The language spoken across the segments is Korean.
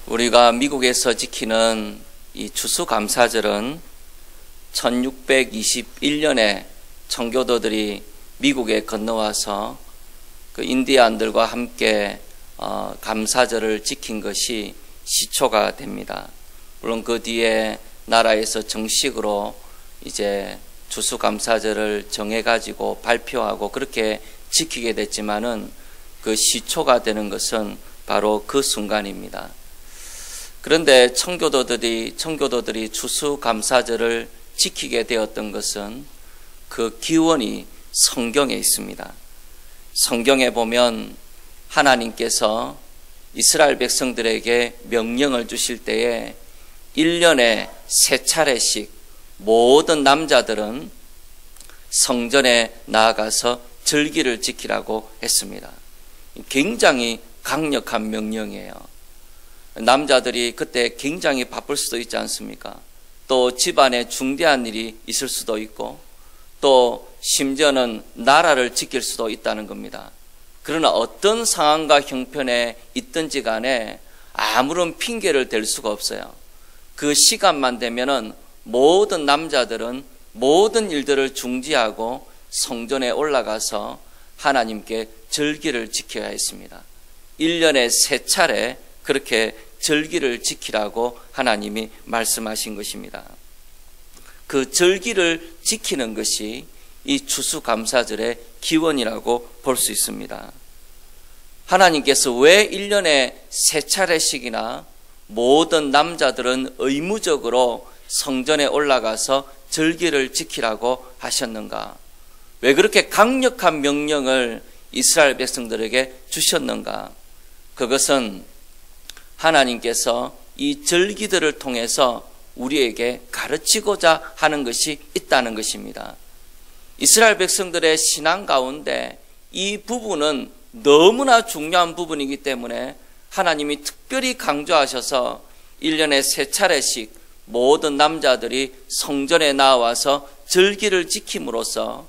우리가 미국에서 지키는 이 추수감사절은 1621년에 청교도들이 미국에 건너와서 그 인디안들과 함께 감사절을 지킨 것이 시초가 됩니다. 물론 그 뒤에 나라에서 정식으로 이제 추수감사절을 정해가지고 발표하고 그렇게 지키게 됐지만은 그 시초가 되는 것은 바로 그 순간입니다. 그런데 청교도들이 추수감사절을 지키게 되었던 것은 그 기원이 성경에 있습니다. 성경에 보면 하나님께서 이스라엘 백성들에게 명령을 주실 때에 1년에 3차례씩 모든 남자들은 성전에 나아가서 절기를 지키라고 했습니다. 굉장히 강력한 명령이에요. 남자들이 그때 굉장히 바쁠 수도 있지 않습니까? 또 집안에 중대한 일이 있을 수도 있고 또 심지어는 나라를 지킬 수도 있다는 겁니다. 그러나 어떤 상황과 형편에 있든지 간에 아무런 핑계를 댈 수가 없어요. 그 시간만 되면은 모든 남자들은 모든 일들을 중지하고 성전에 올라가서 하나님께 절기를 지켜야 했습니다. 1년에 3차례 그렇게 절기를 지키라고 하나님이 말씀하신 것입니다. 그 절기를 지키는 것이 이 추수감사절의 기원이라고 볼 수 있습니다. 하나님께서 왜 1년에 3차례씩이나 모든 남자들은 의무적으로 성전에 올라가서 절기를 지키라고 하셨는가? 왜 그렇게 강력한 명령을 이스라엘 백성들에게 주셨는가? 그것은 하나님께서 이 절기들을 통해서 우리에게 가르치고자 하는 것이 있다는 것입니다. 이스라엘 백성들의 신앙 가운데 이 부분은 너무나 중요한 부분이기 때문에 하나님이 특별히 강조하셔서 1년에 3차례씩 모든 남자들이 성전에 나와서 절기를 지킴으로써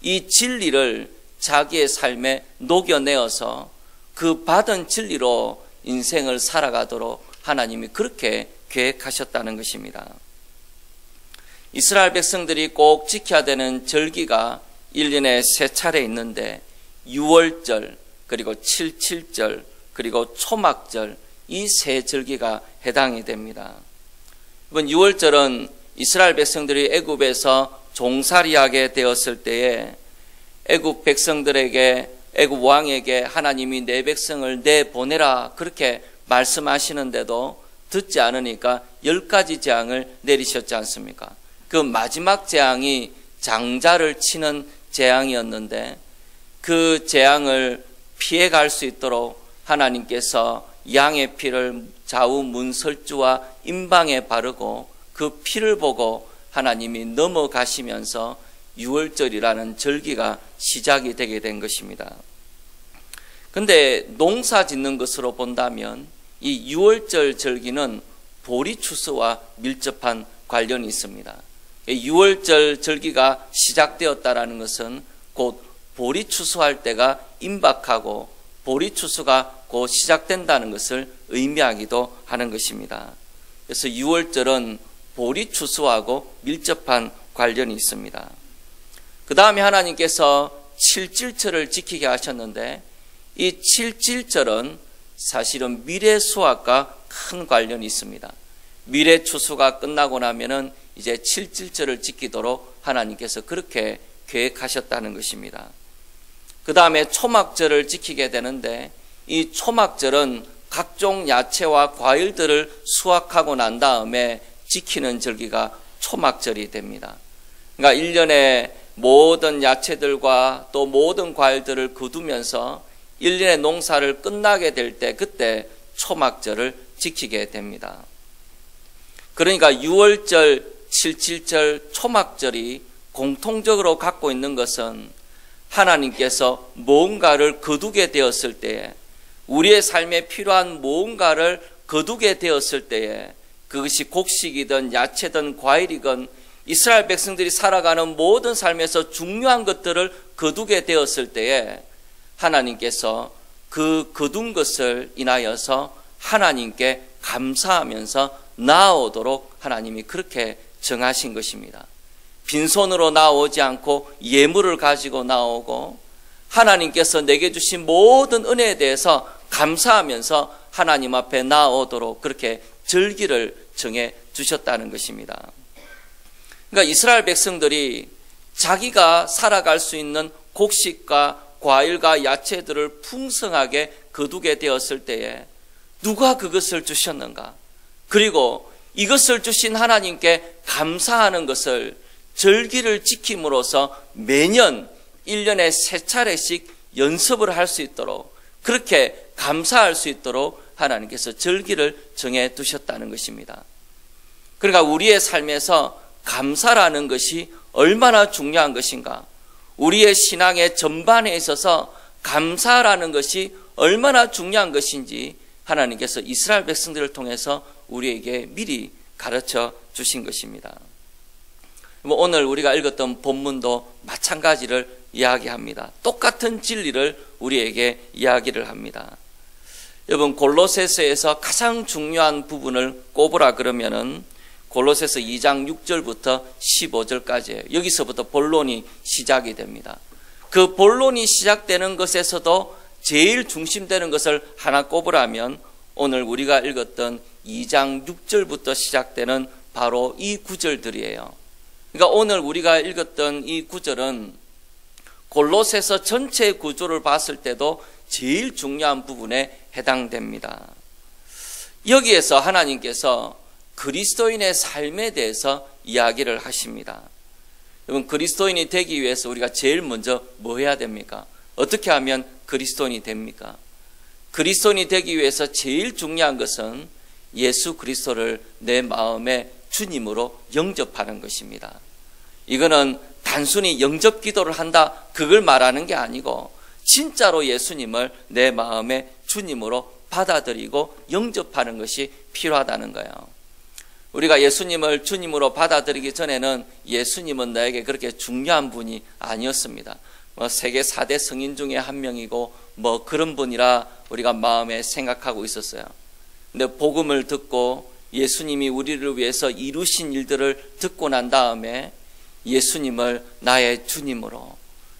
이 진리를 자기의 삶에 녹여내어서 그 받은 진리로 인생을 살아가도록 하나님이 그렇게 계획하셨다는 것입니다. 이스라엘 백성들이 꼭 지켜야 되는 절기가 1년에 3차례 있는데 6월절 그리고 77절 그리고 초막절 이 3절기가 해당이 됩니다. 이번 6월절은 이스라엘 백성들이 애굽에서 종살이하게 되었을 때에 애굽 백성들에게 애굽 왕에게 하나님이 내 백성을 내보내라 그렇게 말씀하시는데도 듣지 않으니까 10가지 재앙을 내리셨지 않습니까? 그 마지막 재앙이 장자를 치는 재앙이었는데 그 재앙을 피해갈 수 있도록 하나님께서 양의 피를 좌우 문설주와 임방에 바르고 그 피를 보고 하나님이 넘어가시면서 6월절이라는 절기가 시작이 되게 된 것입니다. 근데 농사 짓는 것으로 본다면 이 6월절 절기는 보리추수와 밀접한 관련이 있습니다. 6월절 절기가 시작되었다라는 것은 곧 보리추수할 때가 임박하고 보리추수가 곧 시작된다는 것을 의미하기도 하는 것입니다. 그래서 6월절은 보리추수하고 밀접한 관련이 있습니다. 그 다음에 하나님께서 7질절을 지키게 하셨는데 이 7질절은 사실은 미래 수확과 큰 관련이 있습니다. 미래 추수가 끝나고 나면은 이제 7질절을 지키도록 하나님께서 그렇게 계획하셨다는 것입니다. 그 다음에 초막절을 지키게 되는데 이 초막절은 각종 야채와 과일들을 수확하고 난 다음에 지키는 절기가 초막절이 됩니다. 그러니까 1년에 모든 야채들과 또 모든 과일들을 거두면서 1년의 농사를 끝나게 될 때 그때 초막절을 지키게 됩니다. 그러니까 6월절, 77절, 초막절이 공통적으로 갖고 있는 것은 하나님께서 무언가를 거두게 되었을 때에 우리의 삶에 필요한 무언가를 거두게 되었을 때에 그것이 곡식이든 야채든 과일이든 이스라엘 백성들이 살아가는 모든 삶에서 중요한 것들을 거두게 되었을 때에 하나님께서 그 거둔 것을 인하여서 하나님께 감사하면서 나아오도록 하나님이 그렇게 정하신 것입니다. 빈손으로 나오지 않고 예물을 가지고 나오고 하나님께서 내게 주신 모든 은혜에 대해서 감사하면서 하나님 앞에 나아오도록 그렇게 절기를 정해 주셨다는 것입니다. 그러니까 이스라엘 백성들이 자기가 살아갈 수 있는 곡식과 과일과 야채들을 풍성하게 거두게 되었을 때에 누가 그것을 주셨는가? 그리고 이것을 주신 하나님께 감사하는 것을 절기를 지킴으로써 매년 1년에 3차례씩 연습을 할 수 있도록 그렇게 감사할 수 있도록 하나님께서 절기를 정해 두셨다는 것입니다. 그러니까 우리의 삶에서 감사라는 것이 얼마나 중요한 것인가? 우리의 신앙의 전반에 있어서 감사라는 것이 얼마나 중요한 것인지 하나님께서 이스라엘 백성들을 통해서 우리에게 미리 가르쳐 주신 것입니다. 오늘 우리가 읽었던 본문도 마찬가지를 이야기합니다. 똑같은 진리를 우리에게 이야기를 합니다. 여러분, 골로새서에서 가장 중요한 부분을 꼽으라 그러면은 골로새서 2장 6절부터 15절까지예요. 여기서부터 본론이 시작이 됩니다. 그 본론이 시작되는 것에서도 제일 중심되는 것을 하나 꼽으라면 오늘 우리가 읽었던 2장 6절부터 시작되는 바로 이 구절들이에요. 그러니까 오늘 우리가 읽었던 이 구절은 골로새서 전체 구조를 봤을 때도 제일 중요한 부분에 해당됩니다. 여기에서 하나님께서 그리스도인의 삶에 대해서 이야기를 하십니다. 여러분, 그리스도인이 되기 위해서 우리가 제일 먼저 뭐 해야 됩니까? 어떻게 하면 그리스도인이 됩니까? 그리스도인이 되기 위해서 제일 중요한 것은 예수 그리스도를 내 마음의 주님으로 영접하는 것입니다. 이거는 단순히 영접 기도를 한다 그걸 말하는 게 아니고 진짜로 예수님을 내 마음의 주님으로 받아들이고 영접하는 것이 필요하다는 거예요. 우리가 예수님을 주님으로 받아들이기 전에는 예수님은 나에게 그렇게 중요한 분이 아니었습니다. 세계 4대 성인 중에 한 명이고 그런 분이라 우리가 마음에 생각하고 있었어요. 근데 복음을 듣고 예수님이 우리를 위해서 이루신 일들을 듣고 난 다음에 예수님을 나의 주님으로,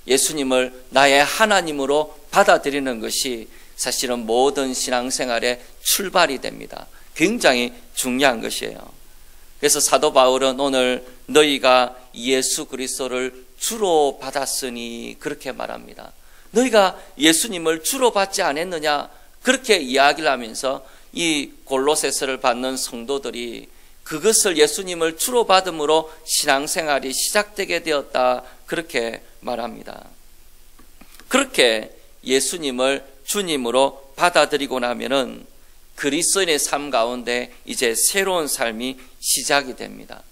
예수님을 나의 하나님으로 받아들이는 것이 사실은 모든 신앙생활의 출발이 됩니다. 굉장히 중요한 것이에요. 그래서 사도 바울은 오늘 너희가 예수 그리스도를 주로 받았으니 그렇게 말합니다. 너희가 예수님을 주로 받지 않았느냐 그렇게 이야기를 하면서 이 골로새서를 받는 성도들이 그것을 예수님을 주로 받음으로 신앙생활이 시작되게 되었다 그렇게 말합니다. 그렇게 예수님을 주님으로 받아들이고 나면은 그리스도인의 삶 가운데 이제 새로운 삶이 시작이 됩니다.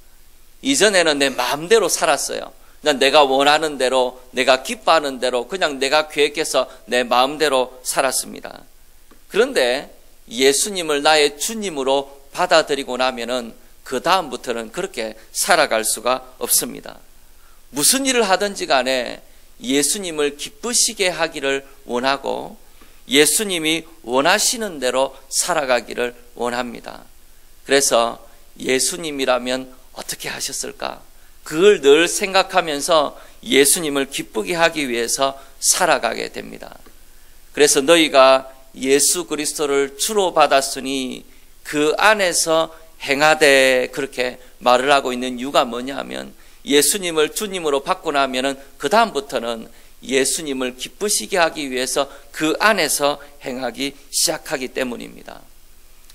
이전에는 내 마음대로 살았어요. 그냥 내가 원하는 대로, 내가 기뻐하는 대로, 그냥 내가 계획해서 내 마음대로 살았습니다. 그런데 예수님을 나의 주님으로 받아들이고 나면은 그 다음부터는 그렇게 살아갈 수가 없습니다. 무슨 일을 하든지 간에 예수님을 기쁘시게 하기를 원하고 예수님이 원하시는 대로 살아가기를 원합니다. 그래서 예수님이라면 어떻게 하셨을까? 그걸 늘 생각하면서 예수님을 기쁘게 하기 위해서 살아가게 됩니다. 그래서 너희가 예수 그리스도를 주로 받았으니 그 안에서 행하되 그렇게 말을 하고 있는 이유가 뭐냐면 예수님을 주님으로 받고 나면은 그 다음부터는 예수님을 기쁘시게 하기 위해서 그 안에서 행하기 시작하기 때문입니다.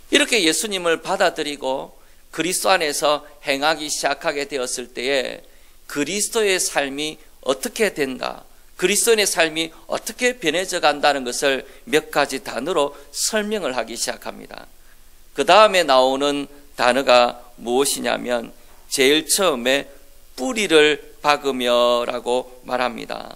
이렇게 예수님을 받아들이고 그리스도 안에서 행하기 시작하게 되었을 때에 그리스도의 삶이 어떻게 된다, 그리스도인의 삶이 어떻게 변해져 간다는 것을 몇 가지 단어로 설명을 하기 시작합니다. 그 다음에 나오는 단어가 무엇이냐면 제일 처음에 뿌리를 박으며라고 말합니다.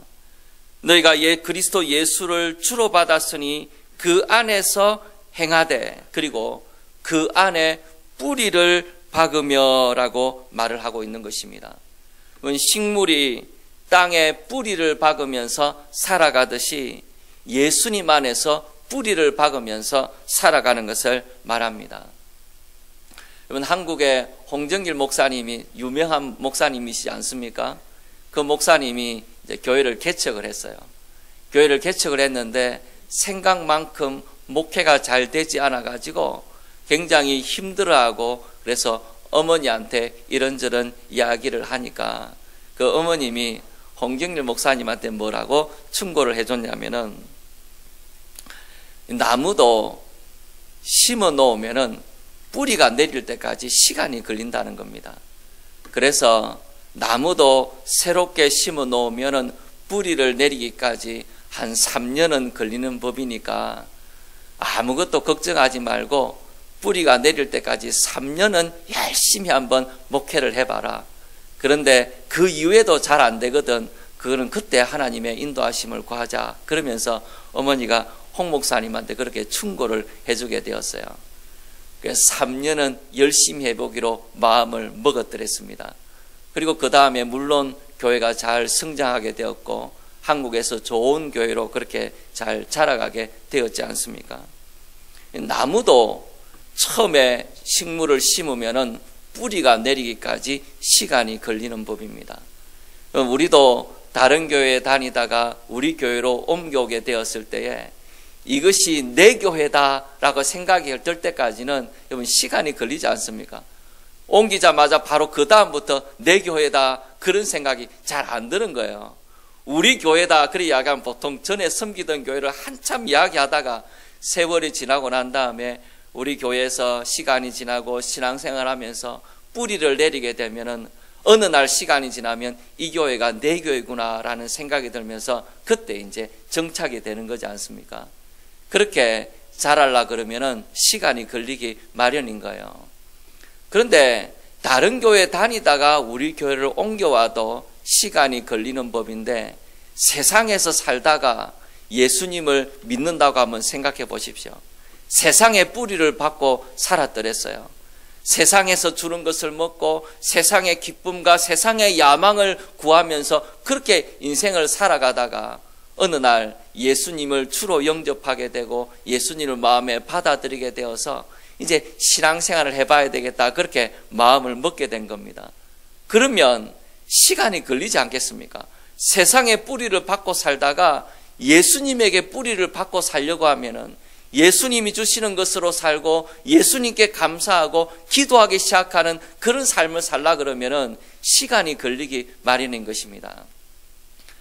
너희가 그리스도 예수를 주로 받았으니 그 안에서 행하되 그리고 그 안에 뿌리를 박으며라고 말을 하고 있는 것입니다. 식물이 땅에 뿌리를 박으면서 살아가듯이 예수님 안에서 뿌리를 박으면서 살아가는 것을 말합니다. 여러분, 한국의 홍정길 목사님이 유명한 목사님이시지 않습니까? 그 목사님이 이제 교회를 개척을 했어요. 교회를 개척을 했는데 생각만큼 목회가 잘 되지 않아 가지고 굉장히 힘들어하고, 그래서 어머니한테 이런저런 이야기를 하니까 그 어머님이 홍정길 목사님한테 뭐라고 충고를 해줬냐면은, 나무도 심어 놓으면은 뿌리가 내릴 때까지 시간이 걸린다는 겁니다. 그래서 나무도 새롭게 심어 놓으면은 뿌리를 내리기까지 한 3년은 걸리는 법이니까 아무것도 걱정하지 말고 뿌리가 내릴 때까지 3년은 열심히 한번 목회를 해봐라. 그런데 그 이후에도 잘 안 되거든. 그거는 그때 하나님의 인도하심을 구하자. 그러면서 어머니가 홍 목사님한테 그렇게 충고를 해주게 되었어요. 그래서 3년은 열심히 해보기로 마음을 먹었더랬습니다. 그리고 그 다음에 물론 교회가 잘 성장하게 되었고 한국에서 좋은 교회로 그렇게 잘 자라가게 되었지 않습니까? 나무도 처음에 식물을 심으면은 뿌리가 내리기까지 시간이 걸리는 법입니다. 우리도 다른 교회에 다니다가 우리 교회로 옮겨오게 되었을 때에 이것이 내 교회다라고 생각이 들 때까지는 여러분 시간이 걸리지 않습니까? 옮기자마자 바로 그 다음부터 내 교회다 그런 생각이 잘 안 드는 거예요. 우리 교회다 그렇게 이야기하면 보통 전에 섬기던 교회를 한참 이야기하다가 세월이 지나고 난 다음에 우리 교회에서 시간이 지나고 신앙생활하면서 뿌리를 내리게 되면은 어느 날 시간이 지나면 이 교회가 내 교회구나라는 생각이 들면서 그때 이제 정착이 되는 거지 않습니까? 그렇게 자라려 그러면은 시간이 걸리기 마련인 거예요. 그런데 다른 교회 다니다가 우리 교회를 옮겨와도 시간이 걸리는 법인데 세상에서 살다가 예수님을 믿는다고 한번 생각해 보십시오. 세상의 뿌리를 받고 살았더랬어요. 세상에서 주는 것을 먹고 세상의 기쁨과 세상의 야망을 구하면서 그렇게 인생을 살아가다가 어느 날 예수님을 주로 영접하게 되고 예수님을 마음에 받아들이게 되어서 이제 신앙생활을 해봐야 되겠다 그렇게 마음을 먹게 된 겁니다. 그러면 시간이 걸리지 않겠습니까? 세상의 뿌리를 받고 살다가 예수님에게 뿌리를 받고 살려고 하면은 예수님이 주시는 것으로 살고 예수님께 감사하고 기도하기 시작하는 그런 삶을 살라 그러면은 시간이 걸리기 마련인 것입니다.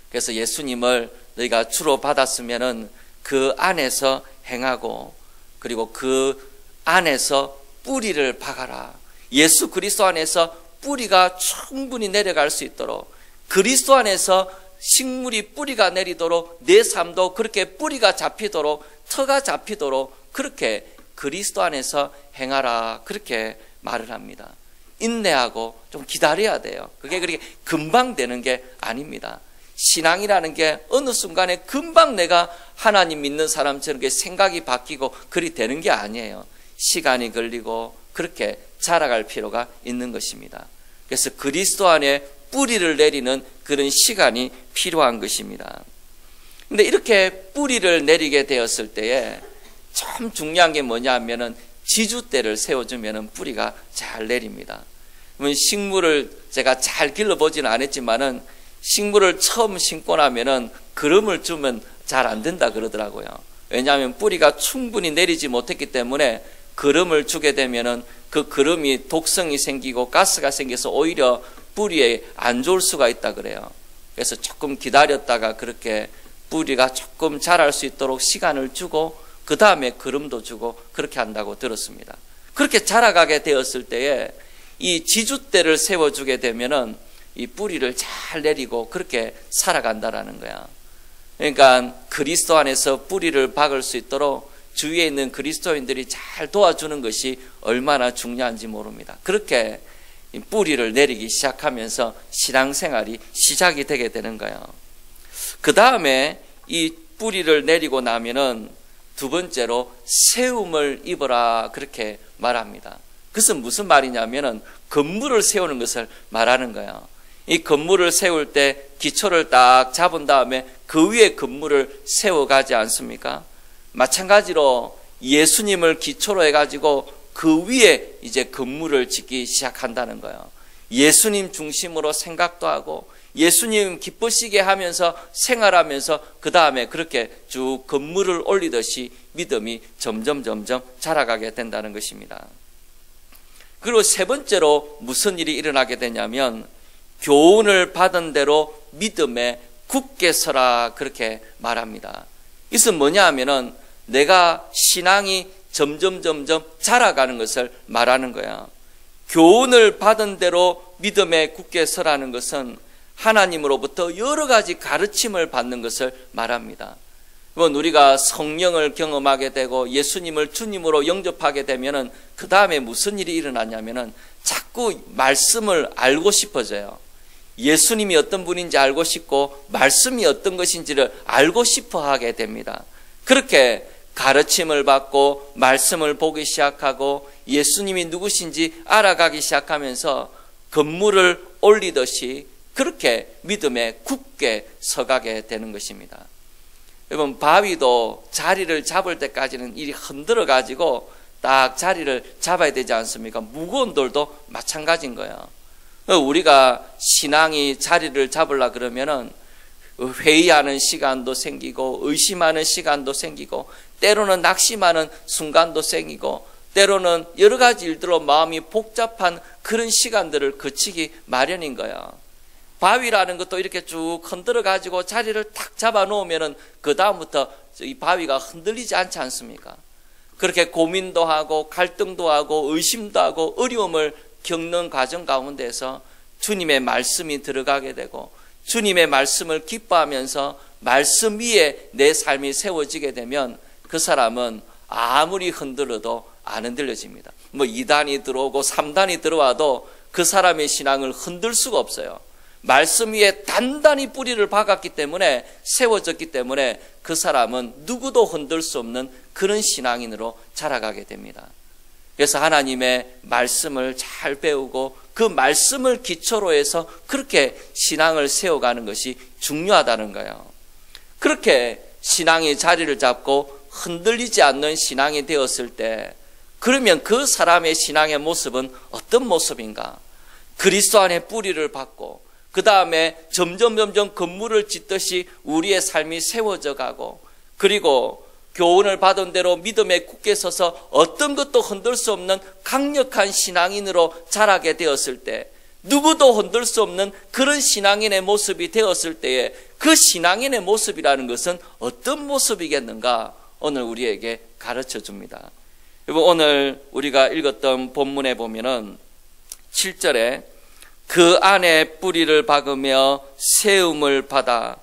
그래서 예수님을 너희가 주로 받았으면은 그 안에서 행하고 그리고 그 안에서 뿌리를 박아라. 예수 그리스도 안에서 뿌리가 충분히 내려갈 수 있도록 그리스도 안에서 식물이 뿌리가 내리도록 내 삶도 그렇게 뿌리가 잡히도록 터가 잡히도록 그렇게 그리스도 안에서 행하라 그렇게 말을 합니다. 인내하고 좀 기다려야 돼요. 그게 그렇게 금방 되는 게 아닙니다. 신앙이라는 게 어느 순간에 금방 내가 하나님 믿는 사람처럼 생각이 바뀌고 그리 되는 게 아니에요. 시간이 걸리고 그렇게 자라갈 필요가 있는 것입니다. 그래서 그리스도 안에 뿌리를 내리는 그런 시간이 필요한 것입니다. 근데 이렇게 뿌리를 내리게 되었을 때에 참 중요한 게 뭐냐 하면은 지주대를 세워주면은 뿌리가 잘 내립니다. 그러면 식물을 제가 잘 길러보지는 않았지만은 식물을 처음 심고 나면은 그름을 주면 잘 안 된다 그러더라고요. 왜냐하면 뿌리가 충분히 내리지 못했기 때문에 그름을 주게 되면은 그 그름이 독성이 생기고 가스가 생겨서 오히려 뿌리에 안 좋을 수가 있다 그래요. 그래서 조금 기다렸다가 그렇게 뿌리가 조금 자랄 수 있도록 시간을 주고 그 다음에 그름도 주고 그렇게 한다고 들었습니다. 그렇게 자라가게 되었을 때에 이 지주대를 세워주게 되면은 이 뿌리를 잘 내리고 그렇게 살아간다라는 거야. 그러니까 그리스도 안에서 뿌리를 박을 수 있도록 주위에 있는 그리스도인들이 잘 도와주는 것이 얼마나 중요한지 모릅니다. 그렇게 뿌리를 내리기 시작하면서 신앙생활이 시작이 되게 되는 거예요. 그 다음에 이 뿌리를 내리고 나면은 두 번째로 세움을 입어라 그렇게 말합니다. 그것은 무슨 말이냐면은 건물을 세우는 것을 말하는 거예요. 이 건물을 세울 때 기초를 딱 잡은 다음에 그 위에 건물을 세워가지 않습니까? 마찬가지로 예수님을 기초로 해가지고 그 위에 이제 건물을 짓기 시작한다는 거예요. 예수님 중심으로 생각도 하고 예수님 기쁘시게 하면서 생활하면서 그 다음에 그렇게 쭉 건물을 올리듯이 믿음이 점점 자라가게 된다는 것입니다. 그리고 세 번째로 무슨 일이 일어나게 되냐면 교훈을 받은 대로 믿음에 굳게 서라 그렇게 말합니다. 이것은 뭐냐 하면은 내가 신앙이 점점 자라가는 것을 말하는 거야. 교훈을 받은 대로 믿음에 굳게 서라는 것은 하나님으로부터 여러 가지 가르침을 받는 것을 말합니다. 우리가 성령을 경험하게 되고 예수님을 주님으로 영접하게 되면은 그 다음에 무슨 일이 일어나냐면은 자꾸 말씀을 알고 싶어져요. 예수님이 어떤 분인지 알고 싶고 말씀이 어떤 것인지를 알고 싶어 하게 됩니다. 그렇게 가르침을 받고 말씀을 보기 시작하고 예수님이 누구신지 알아가기 시작하면서 건물을 올리듯이 그렇게 믿음에 굳게 서가게 되는 것입니다. 여러분, 바위도 자리를 잡을 때까지는 이리 흔들어 가지고 딱 자리를 잡아야 되지 않습니까? 무거운 돌도 마찬가지인 거예요. 우리가 신앙이 자리를 잡으려 그러면은 회의하는 시간도 생기고 의심하는 시간도 생기고 때로는 낙심하는 순간도 생기고 때로는 여러 가지 일들로 마음이 복잡한 그런 시간들을 거치기 마련인 거예요. 바위라는 것도 이렇게 쭉 흔들어 가지고 자리를 탁 잡아 놓으면은 그 다음부터 이 바위가 흔들리지 않지 않습니까? 그렇게 고민도 하고 갈등도 하고 의심도 하고 어려움을 겪는 과정 가운데서 주님의 말씀이 들어가게 되고 주님의 말씀을 기뻐하면서 말씀 위에 내 삶이 세워지게 되면 그 사람은 아무리 흔들어도 안 흔들려집니다. 뭐 2단이 들어오고 3단이 들어와도 그 사람의 신앙을 흔들 수가 없어요. 말씀 위에 단단히 뿌리를 박았기 때문에 세워졌기 때문에 그 사람은 누구도 흔들 수 없는 그런 신앙인으로 자라가게 됩니다. 그래서 하나님의 말씀을 잘 배우고 그 말씀을 기초로 해서 그렇게 신앙을 세워가는 것이 중요하다는 거예요. 그렇게 신앙이 자리를 잡고 흔들리지 않는 신앙이 되었을 때 그러면 그 사람의 신앙의 모습은 어떤 모습인가? 그리스도 안에 뿌리를 받고 그 다음에 점점 건물을 짓듯이 우리의 삶이 세워져 가고 그리고 교훈을 받은 대로 믿음에 굳게 서서 어떤 것도 흔들 수 없는 강력한 신앙인으로 자라게 되었을 때 누구도 흔들 수 없는 그런 신앙인의 모습이 되었을 때에 그 신앙인의 모습이라는 것은 어떤 모습이겠는가 오늘 우리에게 가르쳐 줍니다. 여러분, 오늘 우리가 읽었던 본문에 보면은 7절에 그 안에 뿌리를 박으며 세움을 받아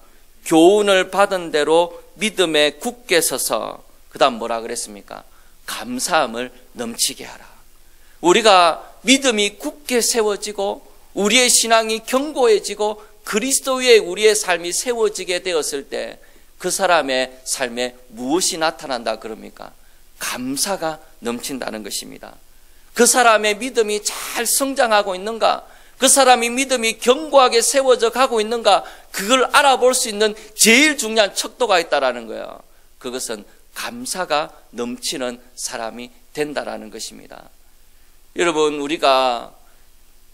교훈을 받은 대로 믿음에 굳게 서서 그 다음 뭐라 그랬습니까? 감사함을 넘치게 하라. 우리가 믿음이 굳게 세워지고 우리의 신앙이 견고해지고 그리스도 위에 우리의 삶이 세워지게 되었을 때 그 사람의 삶에 무엇이 나타난다 그럽니까? 감사가 넘친다는 것입니다. 그 사람의 믿음이 잘 성장하고 있는가? 그 사람이 믿음이 견고하게 세워져 가고 있는가? 그걸 알아볼 수 있는 제일 중요한 척도가 있다라는 거예요. 그것은 감사가 넘치는 사람이 된다라는 것입니다. 여러분, 우리가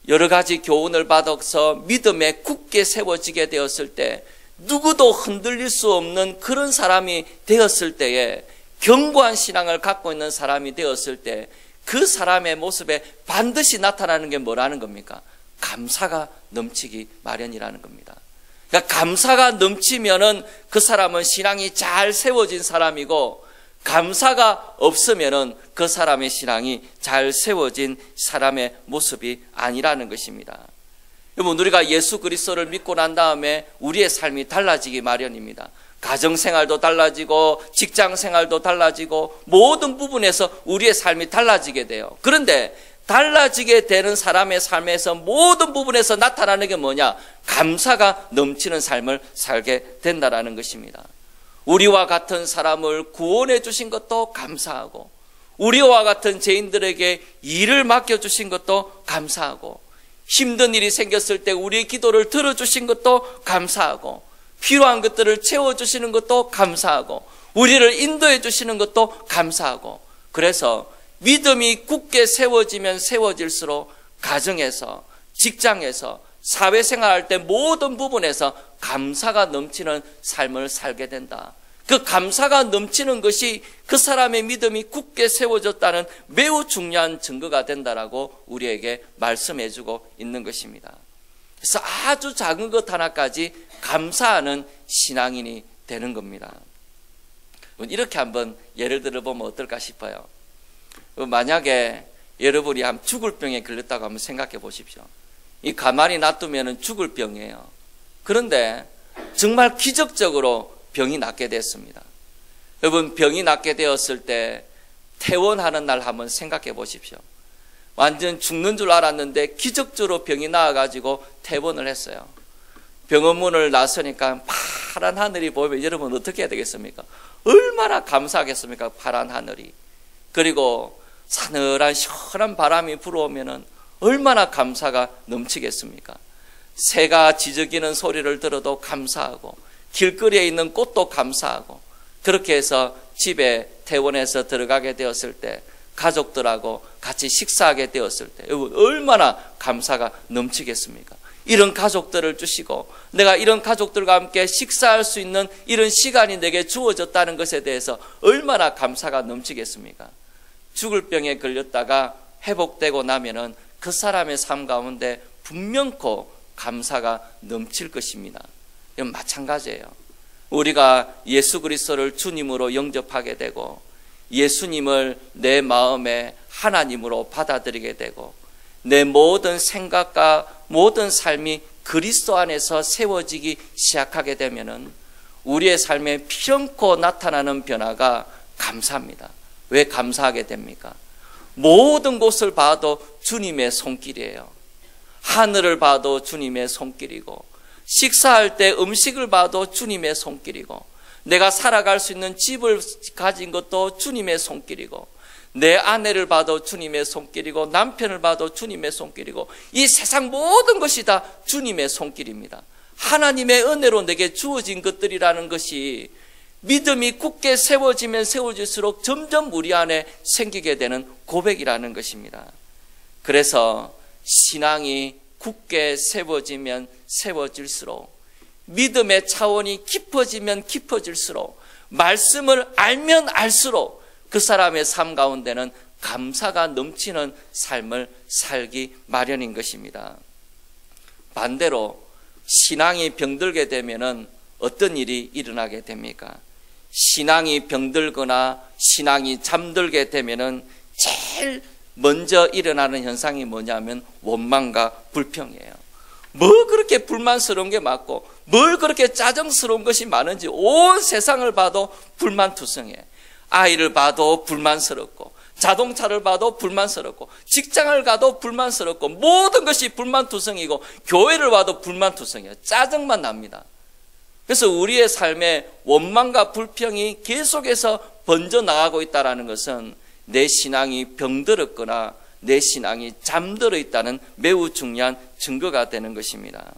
여러 가지 교훈을 받아서 믿음에 굳게 세워지게 되었을 때 누구도 흔들릴 수 없는 그런 사람이 되었을 때에 견고한 신앙을 갖고 있는 사람이 되었을 때 그 사람의 모습에 반드시 나타나는 게 뭐라는 겁니까? 감사가 넘치기 마련이라는 겁니다. 그러니까 감사가 넘치면은 그 사람은 신앙이 잘 세워진 사람이고 감사가 없으면은 그 사람의 신앙이 잘 세워진 사람의 모습이 아니라는 것입니다. 여러분, 우리가 예수 그리스도를 믿고 난 다음에 우리의 삶이 달라지기 마련입니다. 가정생활도 달라지고 직장생활도 달라지고 모든 부분에서 우리의 삶이 달라지게 돼요. 그런데 달라지게 되는 사람의 삶에서 모든 부분에서 나타나는 게 뭐냐? 감사가 넘치는 삶을 살게 된다는 것입니다. 우리와 같은 사람을 구원해 주신 것도 감사하고 우리와 같은 죄인들에게 일을 맡겨주신 것도 감사하고 힘든 일이 생겼을 때 우리의 기도를 들어주신 것도 감사하고 필요한 것들을 채워주시는 것도 감사하고 우리를 인도해 주시는 것도 감사하고 그래서 믿음이 굳게 세워지면 세워질수록 가정에서, 직장에서, 사회생활할 때 모든 부분에서 감사가 넘치는 삶을 살게 된다. 그 감사가 넘치는 것이 그 사람의 믿음이 굳게 세워졌다는 매우 중요한 증거가 된다라고 우리에게 말씀해주고 있는 것입니다. 그래서 아주 작은 것 하나까지 감사하는 신앙인이 되는 겁니다. 이렇게 한번 예를 들어보면 어떨까 싶어요. 만약에 여러분이 한 죽을 병에 걸렸다고 한번 생각해 보십시오. 이 가만히 놔두면 죽을 병이에요. 그런데 정말 기적적으로 병이 낫게 됐습니다. 여러분, 병이 낫게 되었을 때 퇴원하는 날 한번 생각해 보십시오. 완전 죽는 줄 알았는데 기적적으로 병이 나아가지고 퇴원을 했어요. 병원 문을 나서니까 파란 하늘이 보이면 여러분 어떻게 해야 되겠습니까? 얼마나 감사하겠습니까? 파란 하늘이. 그리고 사늘한 시원한 바람이 불어오면 얼마나 감사가 넘치겠습니까? 새가 지저귀는 소리를 들어도 감사하고, 길거리에 있는 꽃도 감사하고, 그렇게 해서 집에 퇴원해서 들어가게 되었을 때 가족들하고 같이 식사하게 되었을 때 여러분 얼마나 감사가 넘치겠습니까? 이런 가족들을 주시고 내가 이런 가족들과 함께 식사할 수 있는 이런 시간이 내게 주어졌다는 것에 대해서 얼마나 감사가 넘치겠습니까? 죽을 병에 걸렸다가 회복되고 나면은 그 사람의 삶 가운데 분명코 감사가 넘칠 것입니다. 이건 마찬가지예요. 우리가 예수 그리스도를 주님으로 영접하게 되고 예수님을 내 마음에 하나님으로 받아들이게 되고 내 모든 생각과 모든 삶이 그리스도 안에서 세워지기 시작하게 되면은 우리의 삶에 피렁코 나타나는 변화가 감사합니다. 왜 감사하게 됩니까? 모든 곳을 봐도 주님의 손길이에요. 하늘을 봐도 주님의 손길이고, 식사할 때 음식을 봐도 주님의 손길이고, 내가 살아갈 수 있는 집을 가진 것도 주님의 손길이고, 내 아내를 봐도 주님의 손길이고, 남편을 봐도 주님의 손길이고, 이 세상 모든 것이 다 주님의 손길입니다. 하나님의 은혜로 내게 주어진 것들이라는 것이 믿음이 굳게 세워지면 세워질수록 점점 우리 안에 생기게 되는 고백이라는 것입니다. 그래서 신앙이 굳게 세워지면 세워질수록, 믿음의 차원이 깊어지면 깊어질수록, 말씀을 알면 알수록 그 사람의 삶 가운데는 감사가 넘치는 삶을 살기 마련인 것입니다. 반대로 신앙이 병들게 되면은 어떤 일이 일어나게 됩니까? 신앙이 병들거나 신앙이 잠들게 되면은 제일 먼저 일어나는 현상이 뭐냐면 원망과 불평이에요. 뭐 그렇게 불만스러운 게 많고 뭘 그렇게 짜증스러운 것이 많은지 온 세상을 봐도 불만투성해. 아이를 봐도 불만스럽고, 자동차를 봐도 불만스럽고, 직장을 가도 불만스럽고, 모든 것이 불만투성이고, 교회를 봐도 불만투성이에요. 짜증만 납니다. 그래서 우리의 삶에 원망과 불평이 계속해서 번져나가고 있다는 것은 내 신앙이 병들었거나 내 신앙이 잠들어 있다는 매우 중요한 증거가 되는 것입니다.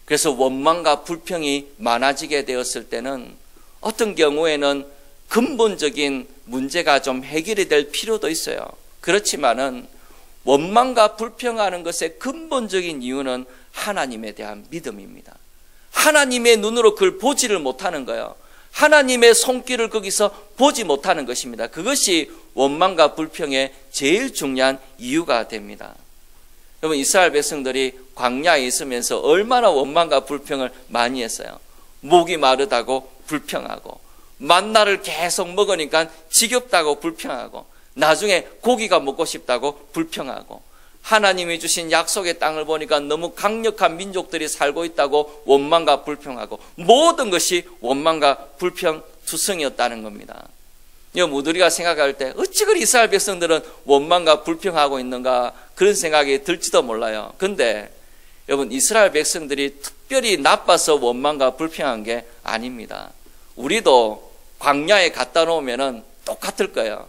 그래서 원망과 불평이 많아지게 되었을 때는 어떤 경우에는 근본적인 문제가 좀 해결이 될 필요도 있어요. 그렇지만은 원망과 불평하는 것의 근본적인 이유는 하나님에 대한 믿음입니다. 하나님의 눈으로 그걸 보지를 못하는 거예요. 하나님의 손길을 거기서 보지 못하는 것입니다. 그것이 원망과 불평의 제일 중요한 이유가 됩니다. 여러분, 이스라엘 백성들이 광야에 있으면서 얼마나 원망과 불평을 많이 했어요. 목이 마르다고 불평하고, 만나를 계속 먹으니까 지겹다고 불평하고, 나중에 고기가 먹고 싶다고 불평하고, 하나님이 주신 약속의 땅을 보니까 너무 강력한 민족들이 살고 있다고 원망과 불평하고, 모든 것이 원망과 불평 투성이었다는 겁니다. 여러분, 우리가 생각할 때 어찌 그리 이스라엘 백성들은 원망과 불평하고 있는가 그런 생각이 들지도 몰라요. 근데 여러분, 이스라엘 백성들이 특별히 나빠서 원망과 불평한 게 아닙니다. 우리도 광야에 갖다 놓으면 똑같을 거예요.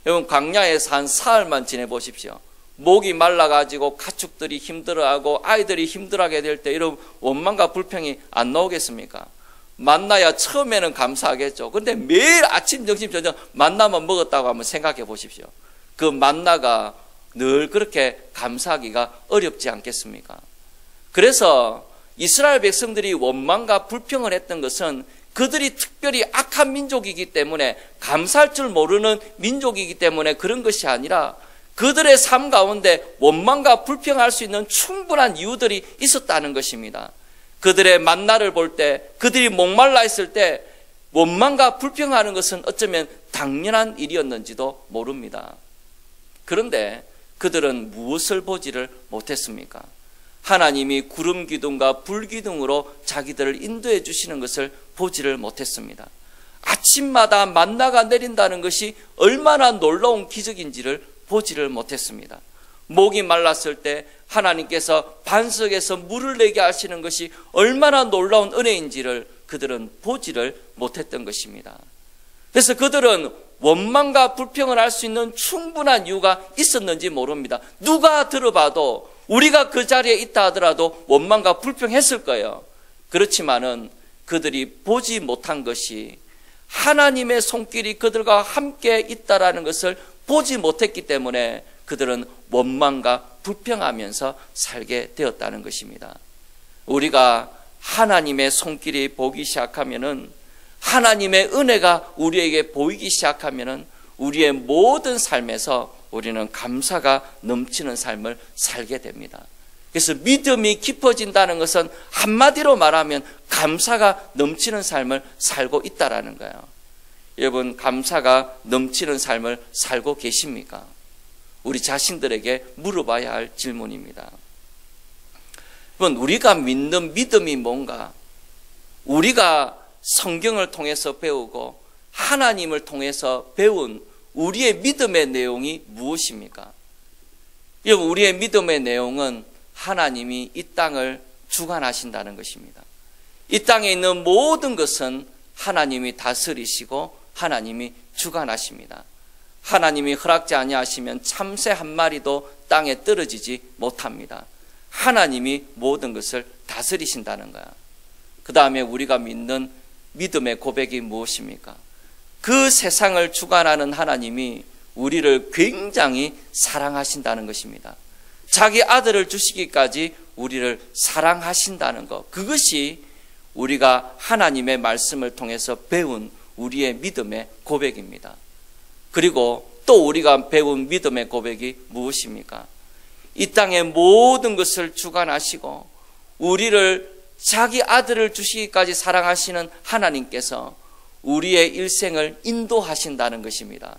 여러분, 광야에서 한 사흘만 지내보십시오. 목이 말라가지고 가축들이 힘들어하고 아이들이 힘들어하게 될 때 여러분 원망과 불평이 안 나오겠습니까? 만나야 처음에는 감사하겠죠. 근데 매일 아침, 점심, 저녁 만나만 먹었다고 한번 생각해 보십시오. 그 만나가 늘 그렇게 감사하기가 어렵지 않겠습니까? 그래서 이스라엘 백성들이 원망과 불평을 했던 것은 그들이 특별히 악한 민족이기 때문에, 감사할 줄 모르는 민족이기 때문에 그런 것이 아니라 그들의 삶 가운데 원망과 불평할 수 있는 충분한 이유들이 있었다는 것입니다. 그들의 만나를 볼 때, 그들이 목말라 있을 때 원망과 불평하는 것은 어쩌면 당연한 일이었는지도 모릅니다. 그런데 그들은 무엇을 보지를 못했습니까? 하나님이 구름 기둥과 불 기둥으로 자기들을 인도해 주시는 것을 보지를 못했습니다. 아침마다 만나가 내린다는 것이 얼마나 놀라운 기적인지를 보지를 못했습니다. 목이 말랐을 때 하나님께서 반석에서 물을 내게 하시는 것이 얼마나 놀라운 은혜인지를 그들은 보지를 못했던 것입니다. 그래서 그들은 원망과 불평을 할 수 있는 충분한 이유가 있었는지 모릅니다. 누가 들어봐도 우리가 그 자리에 있다 하더라도 원망과 불평했을 거예요. 그렇지만은 그들이 보지 못한 것이 하나님의 손길이 그들과 함께 있다라는 것을 보지 못했기 때문에 그들은 원망과 불평하면서 살게 되었다는 것입니다. 우리가 하나님의 손길이 보기 시작하면은, 하나님의 은혜가 우리에게 보이기 시작하면은 우리의 모든 삶에서 우리는 감사가 넘치는 삶을 살게 됩니다. 그래서 믿음이 깊어진다는 것은 한마디로 말하면 감사가 넘치는 삶을 살고 있다라는 거예요. 여러분, 감사가 넘치는 삶을 살고 계십니까? 우리 자신들에게 물어봐야 할 질문입니다. 여러분, 우리가 믿는 믿음이 뭔가? 우리가 성경을 통해서 배우고 하나님을 통해서 배운 우리의 믿음의 내용이 무엇입니까? 여러분, 우리의 믿음의 내용은 하나님이 이 땅을 주관하신다는 것입니다. 이 땅에 있는 모든 것은 하나님이 다스리시고 하나님이 주관하십니다. 하나님이 허락지 아니하시면 참새 한 마리도 땅에 떨어지지 못합니다. 하나님이 모든 것을 다스리신다는 거야. 그 다음에 우리가 믿는 믿음의 고백이 무엇입니까? 그 세상을 주관하는 하나님이 우리를 굉장히 사랑하신다는 것입니다. 자기 아들을 주시기까지 우리를 사랑하신다는 것, 그것이 우리가 하나님의 말씀을 통해서 배운 우리의 믿음의 고백입니다. 그리고 또 우리가 배운 믿음의 고백이 무엇입니까? 이 땅의 모든 것을 주관하시고 우리를 자기 아들을 주시기까지 사랑하시는 하나님께서 우리의 일생을 인도하신다는 것입니다.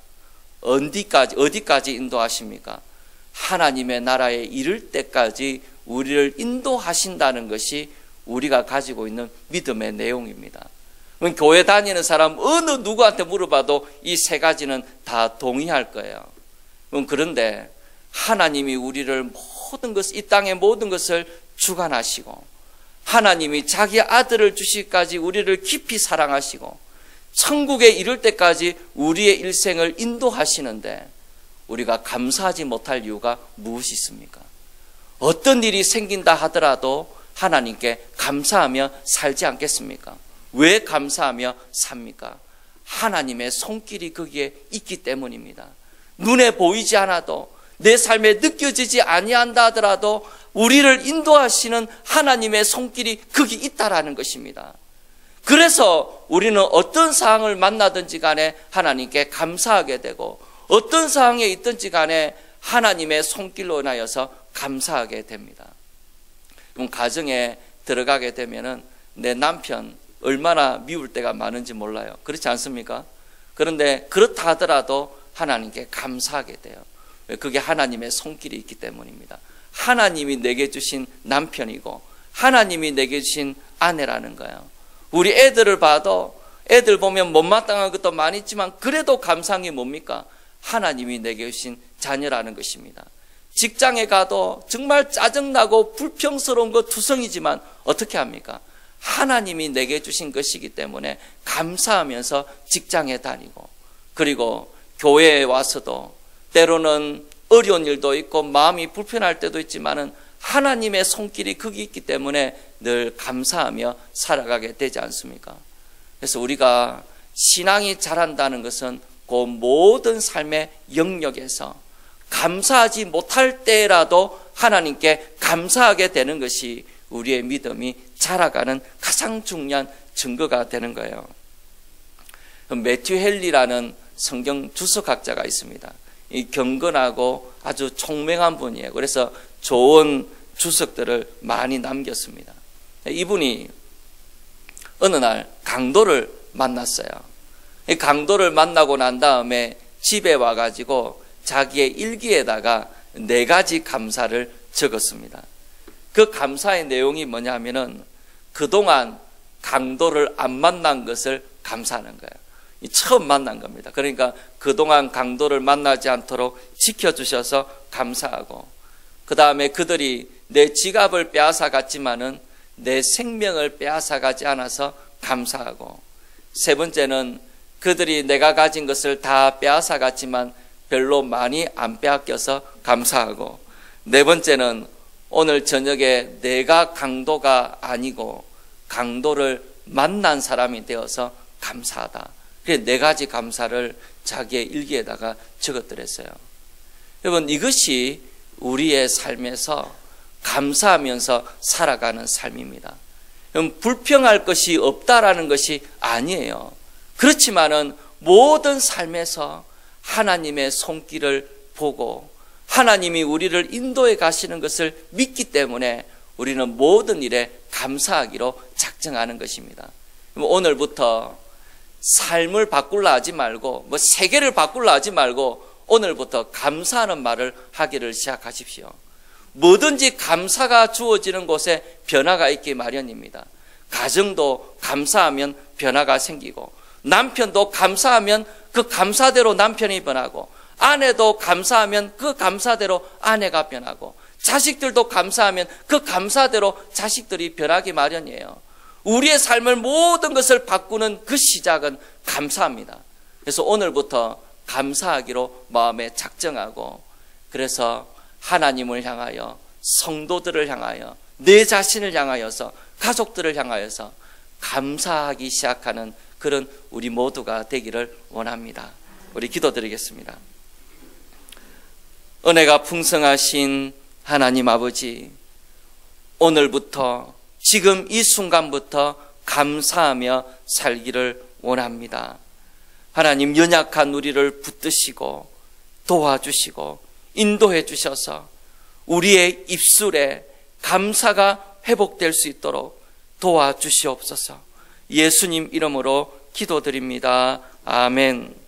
어디까지 인도하십니까? 하나님의 나라에 이를 때까지 우리를 인도하신다는 것이 우리가 가지고 있는 믿음의 내용입니다. 교회 다니는 사람 어느 누구한테 물어봐도 이 세 가지는 다 동의할 거예요. 그런데 하나님이 우리를 모든 것, 이 땅의 모든 것을 주관하시고 하나님이 자기 아들을 주시기까지 우리를 깊이 사랑하시고 천국에 이를 때까지 우리의 일생을 인도하시는데 우리가 감사하지 못할 이유가 무엇이 있습니까? 어떤 일이 생긴다 하더라도 하나님께 감사하며 살지 않겠습니까? 왜 감사하며 삽니까? 하나님의 손길이 거기에 있기 때문입니다. 눈에 보이지 않아도 내 삶에 느껴지지 아니한다 하더라도 우리를 인도하시는 하나님의 손길이 거기 있다라는 것입니다. 그래서 우리는 어떤 상황을 만나든지 간에 하나님께 감사하게 되고 어떤 상황에 있든지 간에 하나님의 손길로 인하여서 감사하게 됩니다. 그럼 가정에 들어가게 되면은 내 남편 얼마나 미울 때가 많은지 몰라요. 그렇지 않습니까? 그런데 그렇다 하더라도 하나님께 감사하게 돼요. 그게 하나님의 손길이 있기 때문입니다. 하나님이 내게 주신 남편이고 하나님이 내게 주신 아내라는 거예요. 우리 애들을 봐도 애들 보면 못마땅한 것도 많이 있지만 그래도 감사한 게 뭡니까? 하나님이 내게 주신 자녀라는 것입니다. 직장에 가도 정말 짜증나고 불평스러운 것 투성이지만 어떻게 합니까? 하나님이 내게 주신 것이기 때문에 감사하면서 직장에 다니고, 그리고 교회에 와서도 때로는 어려운 일도 있고 마음이 불편할 때도 있지만은 하나님의 손길이 거기 있기 때문에 늘 감사하며 살아가게 되지 않습니까? 그래서 우리가 신앙이 자란다는 것은 그 모든 삶의 영역에서 감사하지 못할 때라도 하나님께 감사하게 되는 것이 우리의 믿음이 자라가는 가장 중요한 증거가 되는 거예요. 매튜 헨리라는 성경 주석학자가 있습니다. 이 경건하고 아주 총명한 분이에요. 그래서 좋은 주석들을 많이 남겼습니다. 이분이 어느 날 강도를 만났어요. 이 강도를 만나고 난 다음에 집에 와가지고 자기의 일기에다가 4가지 감사를 적었습니다. 그 감사의 내용이 뭐냐면은 그동안 강도를 안 만난 것을 감사하는 거예요. 처음 만난 겁니다. 그러니까 그동안 강도를 만나지 않도록 지켜주셔서 감사하고, 그 다음에 그들이 내 지갑을 빼앗아 갔지만은 내 생명을 빼앗아 가지 않아서 감사하고, 3번째는 그들이 내가 가진 것을 다 빼앗아 갔지만 별로 많이 안 빼앗겨서 감사하고, 4번째는 오늘 저녁에 내가 강도가 아니고 강도를 만난 사람이 되어서 감사하다. 그래서 4가지 감사를 자기의 일기에다가 적었더랬어요. 여러분, 이것이 우리의 삶에서 감사하면서 살아가는 삶입니다. 여러분, 불평할 것이 없다라는 것이 아니에요. 그렇지만은 모든 삶에서 하나님의 손길을 보고 하나님이 우리를 인도해 가시는 것을 믿기 때문에 우리는 모든 일에 감사하기로 작정하는 것입니다. 오늘부터 삶을 바꾸려 하지 말고, 세계를 바꾸려 하지 말고 오늘부터 감사하는 말을 하기를 시작하십시오. 뭐든지 감사가 주어지는 곳에 변화가 있기 마련입니다. 가정도 감사하면 변화가 생기고, 남편도 감사하면 그 감사대로 남편이 변하고, 아내도 감사하면 그 감사대로 아내가 변하고, 자식들도 감사하면 그 감사대로 자식들이 변하기 마련이에요. 우리의 삶을 모든 것을 바꾸는 그 시작은 감사합니다. 그래서 오늘부터 감사하기로 마음에 작정하고, 그래서 하나님을 향하여, 성도들을 향하여, 내 자신을 향하여서, 가족들을 향하여서 감사하기 시작하는 그런 우리 모두가 되기를 원합니다. 우리 기도드리겠습니다. 은혜가 풍성하신 하나님 아버지, 오늘부터, 지금 이 순간부터 감사하며 살기를 원합니다. 하나님, 연약한 우리를 붙드시고 도와주시고 인도해 주셔서 우리의 입술에 감사가 회복될 수 있도록 도와주시옵소서. 예수님 이름으로 기도드립니다. 아멘.